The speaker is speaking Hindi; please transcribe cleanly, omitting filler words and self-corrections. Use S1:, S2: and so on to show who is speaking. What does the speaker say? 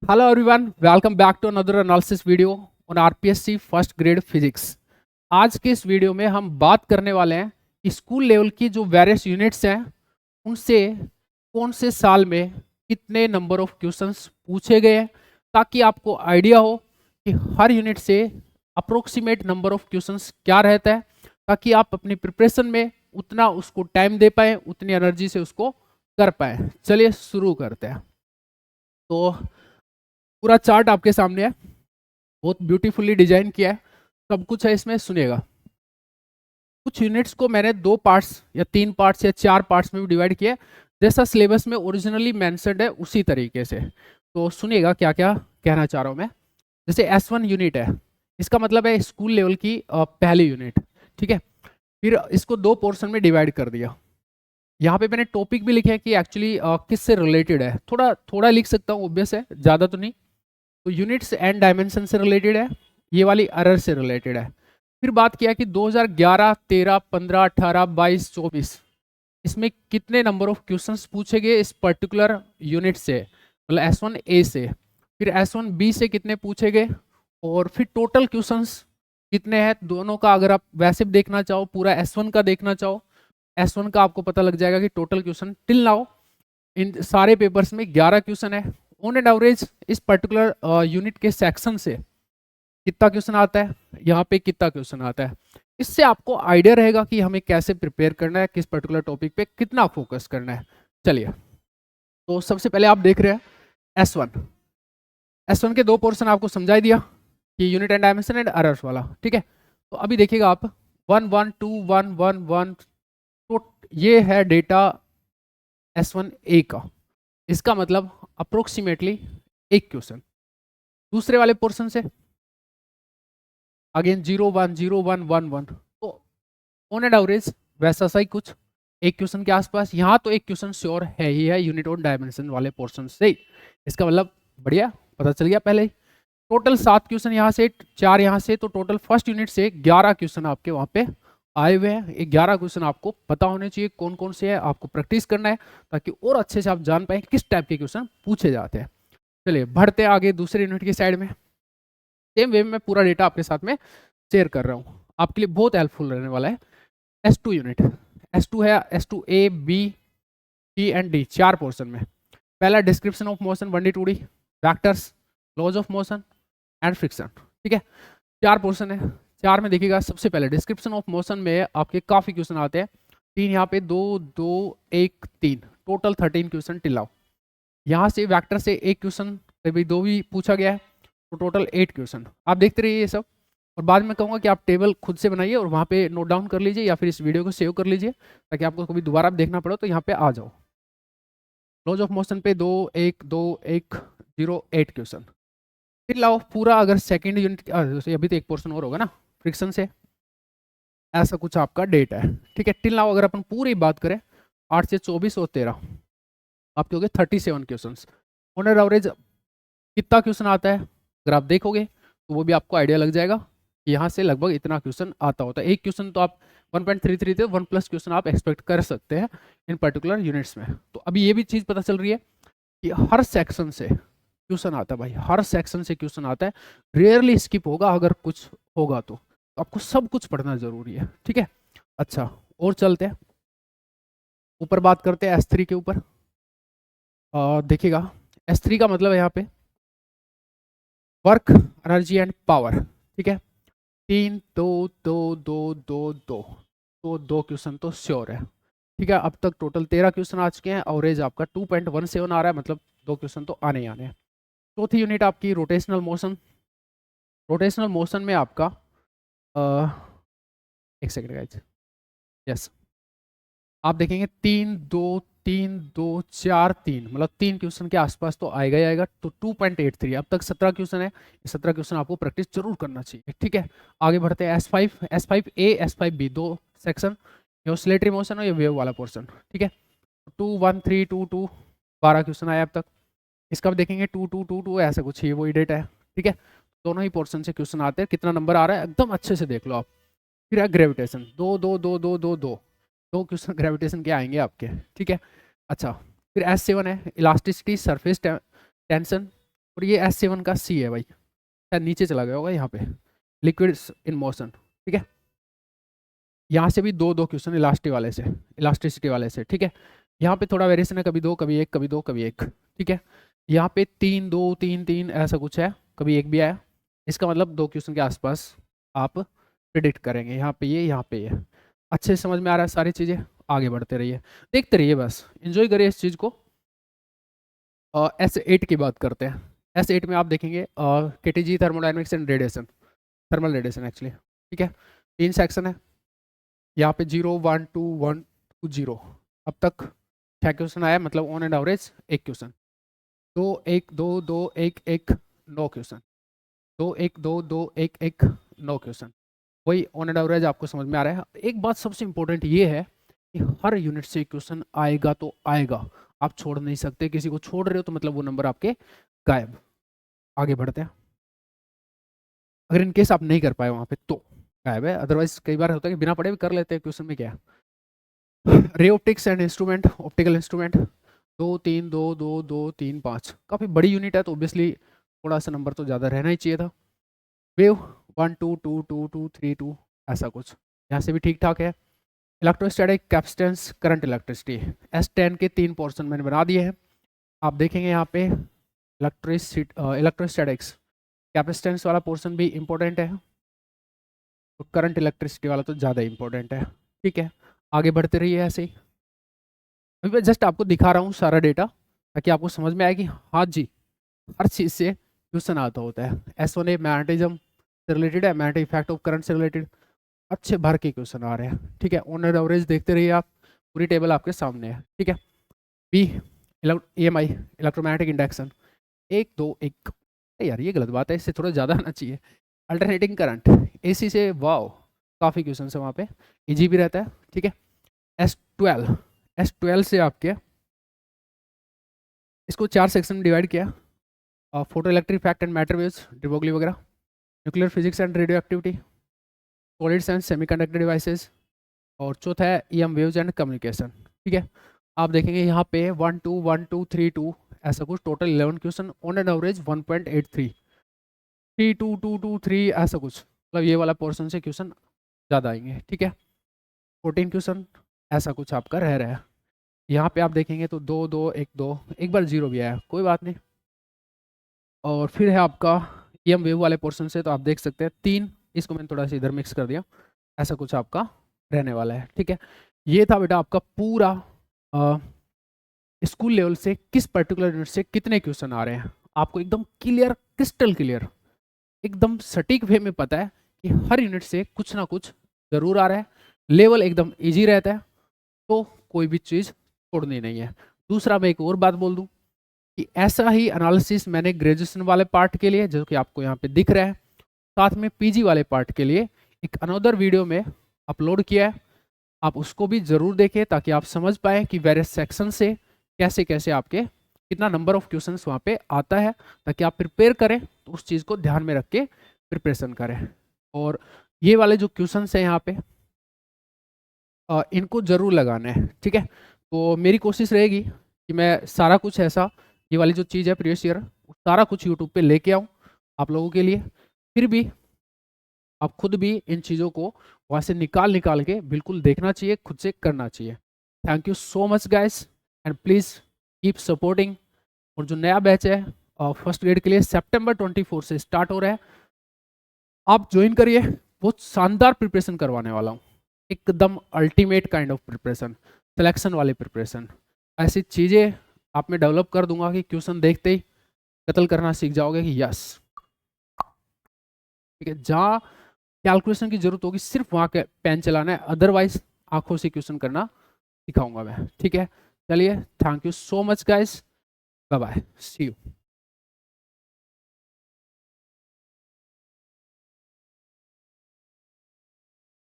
S1: Hello everyone, welcome back to another analysis video on RPSC first grade physics. आज के इस वीडियो में हम बात करने वाले हैं कि स्कूल लेवल की जो वेरियस यूनिट्स हैं उनसे कौन से साल में कितने नंबर ऑफ क्वेश्चंस पूछे गए हैं, ताकि आपको आइडिया हो कि हर यूनिट से अप्रोक्सीमेट नंबर ऑफ क्वेश्चंस क्या रहता है, ताकि आप अपनी प्रिपरेशन में उतना उसको टाइम दे पाएँ, उतनी एनर्जी से उसको कर पाएँ। चलिए शुरू करते हैं। तो पूरा चार्ट आपके सामने है, बहुत ब्यूटीफुली डिजाइन किया है, सब कुछ है इसमें, सुनिएगा। कुछ यूनिट्स को मैंने 2 पार्ट्स या 3 पार्ट्स या 4 पार्ट्स में भी डिवाइड किया, जैसा सिलेबस में ओरिजिनली मेंशन्ड है उसी तरीके से। तो सुनिएगा क्या क्या कहना चाह रहा हूँ मैं। जैसे S1 यूनिट है, इसका मतलब है स्कूल लेवल की पहली यूनिट, ठीक है। फिर इसको 2 पोर्शन में डिवाइड कर दिया। यहाँ पे मैंने टॉपिक भी लिखे हैं कि एक्चुअली किससे रिलेटेड है, थोड़ा थोड़ा लिख सकता हूँ, ऑब्वियस है, ज़्यादा तो नहीं। तो यूनिट्स एंड डायमेंशन से रिलेटेड है, ये वाली एरर से रिलेटेड है। फिर बात किया कि 2011, 13, 15, 18, 22, 24 इसमें कितने नंबर ऑफ क्वेश्चंस पूछे गए इस पर्टिकुलर यूनिट से, मतलब S1 ए से। फिर S1 बी से कितने पूछे गए, और फिर टोटल क्वेश्चंस कितने हैं दोनों का। अगर आप वैसे भी देखना चाहो, पूरा S1 का देखना चाहो, S1 का आपको पता लग जाएगा कि total question till now in सारे पेपर्स में 11 क्वेश्चन है। ऑन एन एवरेज इस पर्टिकुलर यूनिट के सेक्शन से कितना क्वेश्चन आता है, यहाँ पे कितना क्वेश्चन आता है। इससे आपको आइडिया रहेगा कि हमें कैसे प्रिपेयर करना है, किस पर्टिकुलर टॉपिक पे कितना फोकस करना है। चलिए, तो सबसे पहले आप देख रहे हैं S1। S1 के 2 पोर्शन आपको समझाई दिया कि unit and dimension and errors वाला, ठीक है। तो अभी देखिएगा आप 1 1 2 1 1 1, तो ये है डेटा S1 ए का। इसका मतलब अप्रोक्सीमेटली एक क्वेश्चन। दूसरे वाले पोर्शन से अगेन 0 1 0 1 1 1, तो ऑन एंड एवरेज वैसा सा ही कुछ, एक क्वेश्चन के आसपास। यहाँ तो एक क्वेश्चन श्योर है ही है यूनिट और डायमेंशन वाले पोर्शन से ही। इसका मतलब बढ़िया पता चल गया पहले ही। टोटल 7 क्वेश्चन यहाँ से, 4 यहाँ से, तो टोटल फर्स्ट यूनिट से 11 क्वेश्चन आपके वहाँ पे आए हुए हैं। 11 क्वेश्चन आपको पता होने चाहिए कौन कौन से है, आपको प्रैक्टिस करना है ताकि और अच्छे से आप जान पाए किस टाइप के क्वेश्चन पूछे जाते हैं। चलिए बढ़ते हैं आगे दूसरे यूनिट की साइड में। सेम वे में मैं पूरा डेटा आपके साथ में शेयर कर रहा हूँ, आपके लिए बहुत हेल्पफुल रहने वाला है। S2 यूनिट, S2 है, S2 A B C and D, 4 portion में। पहला description of motion 1D 2D, vectors, laws of motion and friction, ठीक है। 4 पोर्शन है। 4 में देखिएगा, सबसे पहले डिस्क्रिप्शन ऑफ मोशन में आपके काफी क्वेश्चन आते हैं। 3 यहाँ पे, 2 2 1 3, टोटल 13 क्वेश्चन टिलाओ। यहाँ से वैक्टर से एक क्वेश्चन, कभी 2 भी पूछा गया है, तो टोटल 8 क्वेश्चन। आप देखते रहिए ये सब, और बाद में कहूँगा कि आप टेबल खुद से बनाइए और वहाँ पे नोट डाउन कर लीजिए, या फिर इस वीडियो को सेव कर लीजिए ताकि आपको कभी दोबारा देखना पड़े तो यहाँ पे आ जाओ। लॉज ऑफ मोशन पे 2 1 2 1 0 8 क्वेश्चन। फिर लाओ पूरा, अगर सेकेंड यूनिट अभी तो एक पोर्शन और होगा ना फ्रिक्शन से, ऐसा कुछ आपका डेटा है, ठीक है। टिल नाउ अगर अपन पूरी बात करें, 8 से 24 और 13, आपके हो गए 37 क्वेश्चन। ऑन एवरेज कितना क्वेश्चन आता है अगर आप देखोगे तो वो भी आपको आइडिया लग जाएगा कि यहाँ से लगभग इतना क्वेश्चन आता होता है। एक क्वेश्चन तो आप 1.33 थे, 1+ क्वेश्चन आप एक्सपेक्ट कर सकते हैं इन पर्टिकुलर यूनिट्स में। तो अभी ये भी चीज़ पता चल रही है कि हर सेक्शन से क्वेश्चन आता है भाई, हर सेक्शन से क्वेश्चन आता है, रेयरली स्किप होगा, अगर कुछ होगा तो आपको सब कुछ पढ़ना जरूरी है, ठीक है। अच्छा, और चलते हैं ऊपर, बात करते हैं S3 के ऊपर। देखिएगा, S3 का मतलब है यहाँ पे वर्क, एनर्जी एंड पावर, ठीक है। 3 2 2 2 2 2, तो 2 क्वेश्चन तो श्योर है, ठीक है। अब तक टोटल 13 क्वेश्चन आ चुके हैं, एवरेज आपका 2.17 आ रहा है, मतलब 2 क्वेश्चन तो आने ही आने हैं। चौथी यूनिट आपकी रोटेशनल मोशन। रोटेशनल मोशन में आपका एक सेकेंड गाइज, यस, आप देखेंगे 3 2 3 2 4 3, मतलब 3 क्वेश्चन के आसपास तो आएगा ही आएगा। तो 2.83, अब तक 17 क्वेश्चन है, 17 क्वेश्चन आपको प्रैक्टिस जरूर करना चाहिए, ठीक है। आगे बढ़ते हैं S5 ए S5 बी, 2 सेक्शन, ये ऑसिलेटरी मोशन और ये वेव वाला पोर्शन, ठीक है। 2 1 3 2 2, 12 क्वेश्चन आया अब तक। इसका भी देखेंगे 2 2 2 2, ऐसा कुछ, ये वही डेटा है, ठीक है। दोनों ही पोर्शन से क्वेश्चन आते हैं, कितना नंबर आ रहा है एकदम अच्छे से देख लो आप। फिर है ग्रेविटेशन, 2 2 2 2 2 2, 2 क्वेश्चन ग्रेविटेशन के आएंगे आपके, ठीक है। अच्छा, फिर S7 है इलास्टिसिटी, सरफेस टेंशन, और ये S7 का C है भाई, शायद नीचे चला गया होगा यहाँ पे, लिक्विड इन मोशन, ठीक है। यहाँ से भी दो दो क्वेश्चन इलास्टिसिटी वाले से, ठीक है। यहाँ पे थोड़ा वेरिएशन है, कभी दो कभी एक, कभी दो कभी एक, ठीक है। यहाँ पे 3 2 3 3 ऐसा कुछ है, कभी एक भी आया। इसका मतलब दो क्वेश्चन के आसपास आप प्रिडिक्ट करेंगे, यहाँ पे ये, यहाँ पे ये। अच्छे से समझ में आ रहा है सारी चीज़ें, आगे बढ़ते रहिए, देखते रहिए, बस इंजॉय करिए इस चीज़ को। S8 की बात करते हैं। S8 में आप देखेंगे KTG, thermodynamics and radiation, thermal radiation actually, ठीक है। 3 सेक्शन है यहाँ पे, 0 1 2 1 2 0, अब तक 6 क्वेश्चन आया, मतलब ऑन एंड एवरेज एक क्वेश्चन, 2 1 2 2 1 1 9 क्वेश्चन, 2 1 2 2 1 1 9 क्वेश्चन, वही ऑन एंड एवरेज आपको समझ में आ रहा है। एक बात सबसे इंपॉर्टेंट ये है कि हर यूनिट से क्वेश्चन आएगा तो आएगा, आप छोड़ नहीं सकते, किसी को छोड़ रहे हो तो मतलब वो नंबर आपके गायब। आगे बढ़ते हैं, अगर इनकेस आप नहीं कर पाए वहां पे तो गायब है, अदरवाइज कई बार होता है कि बिना पढ़े भी कर लेते हैं क्वेश्चन में, क्या है। Ray optics and instrument, optical instrument, 2 3 2 2 2 3 5, काफ़ी बड़ी यूनिट है तो ऑब्वियसली थोड़ा सा नंबर तो ज़्यादा रहना ही चाहिए था। वेव 1 2 2 2 2 3 2, ऐसा कुछ, यहाँ से भी ठीक ठाक है। Electrostatic, capacitance, current, electricity, S10 के 3 पोर्शन मैंने बना दिए हैं। आप देखेंगे यहाँ पे इलेक्ट्रोस्टैटिक्स, कैपेसिटेंस वाला पोर्शन भी इंपॉर्टेंट है, तो करंट इलेक्ट्रिसिटी वाला तो ज़्यादा इंपॉर्टेंट है, ठीक है। आगे बढ़ते रहिए ऐसे ही, अभी मैं जस्ट आपको दिखा रहा हूँ सारा डेटा, ताकि आपको समझ में आए कि हाँ जी, हर चीज़ से क्वेश्चन आता होता है। S1A मैग्नेटिज्म से रिलेटेड है, मैग्नेटिक इफेक्ट ऑफ करंट से रिलेटेड, अच्छे भर के क्वेश्चन आ रहे हैं, ठीक है। ऑन एंड एवरेज देखते रहिए आप, पूरी टेबल आपके सामने है, ठीक है। बी, EMI, इलेक्ट्रोमैग्नेटिक इंडक्शन, 1 2 1, यार ये गलत बात है, इससे थोड़ा ज़्यादा आना चाहिए। अल्टरनेटिंग करंट, AC से, वाओ काफ़ी क्वेश्चन है वहाँ पे, इजी भी रहता है, ठीक है। S12 से आपके, इसको 4 सेक्शन में डिवाइड किया, photoelectric effect and matter waves, de Broglie वगैरह, nuclear physics and radioactivity, solids and semiconductor devices, और चौथा है EM वेव्स एंड कम्युनिकेशन, ठीक है। आप देखेंगे यहाँ पे 1 2 1 2 3 2, ऐसा कुछ, total 11 question, on an average 1.83, 3 2 2 2 3, ऐसा कुछ, मतलब ये वाला पोर्शन से क्वेश्चन ज़्यादा आएंगे, ठीक है। 14 क्वेश्चन ऐसा कुछ आपका रह रहा है। यहाँ पे आप देखेंगे तो 2 2 1 2, एक बार जीरो भी आया, कोई बात नहीं। और फिर है आपका EM वेव वाले पोर्शन से, तो आप देख सकते हैं 3, इसको मैंने थोड़ा सा इधर मिक्स कर दिया, ऐसा कुछ आपका रहने वाला है, ठीक है। ये था बेटा आपका पूरा स्कूल लेवल से किस पर्टिकुलर यूनिट से कितने क्वेश्चन आ रहे हैं, आपको एकदम क्लियर, क्रिस्टल क्लियर, एकदम सटीक वे में पता है कि हर यूनिट से कुछ ना कुछ जरूर आ रहा है, लेवल एकदम इजी रहता है, तो कोई भी चीज़ छोड़नी नहीं है। दूसरा मैं एक और बात बोल दूं कि ऐसा ही एनालिसिस मैंने ग्रेजुएशन वाले पार्ट के लिए, जो कि आपको यहाँ पे दिख रहा है, साथ में PG वाले पार्ट के लिए एक अनदर वीडियो में अपलोड किया है, आप उसको भी जरूर देखें, ताकि आप समझ पाए कि वेरियस सेक्शन से कैसे कैसे आपके कितना नंबर ऑफ क्वेश्चंस वहाँ पे आता है, ताकि आप प्रिपेयर करें तो उस चीज़ को ध्यान में रख के प्रिपरेशन करें। और ये वाले जो क्वेश्चंस हैं यहाँ पे, इनको जरूर लगाना है, ठीक है। तो मेरी कोशिश रहेगी कि मैं सारा कुछ ऐसा, ये वाली जो चीज़ है प्रीवियस ईयर, सारा कुछ यूट्यूब पे लेके आऊँ आप लोगों के लिए, फिर भी आप खुद भी इन चीज़ों को वहाँ से निकाल के बिल्कुल देखना चाहिए, खुद से करना चाहिए। Thank you so much guys, and please keep supporting. और जो नया बैच है फर्स्ट ग्रेड के लिए सितंबर 24 से स्टार्ट हो रहा है, आप ज्वाइन करिए, बहुत शानदार प्रिपरेशन करवाने वाला हूँ, एकदम ultimate kind of preparation, selection वाली प्रिपरेशन, ऐसी चीज़ें आप में डेवलप कर दूंगा कि क्वेश्चन देखते ही कत्ल करना सीख जाओगे कि यस, ठीक है। जहाँ कैलकुलेशन की जरूरत होगी सिर्फ वहाँ के पेन चलाना है, अदरवाइज आंखों से क्वेश्चन करना सिखाऊंगा मैं, ठीक है। चलिए, thank you so much guys, bye bye, see you.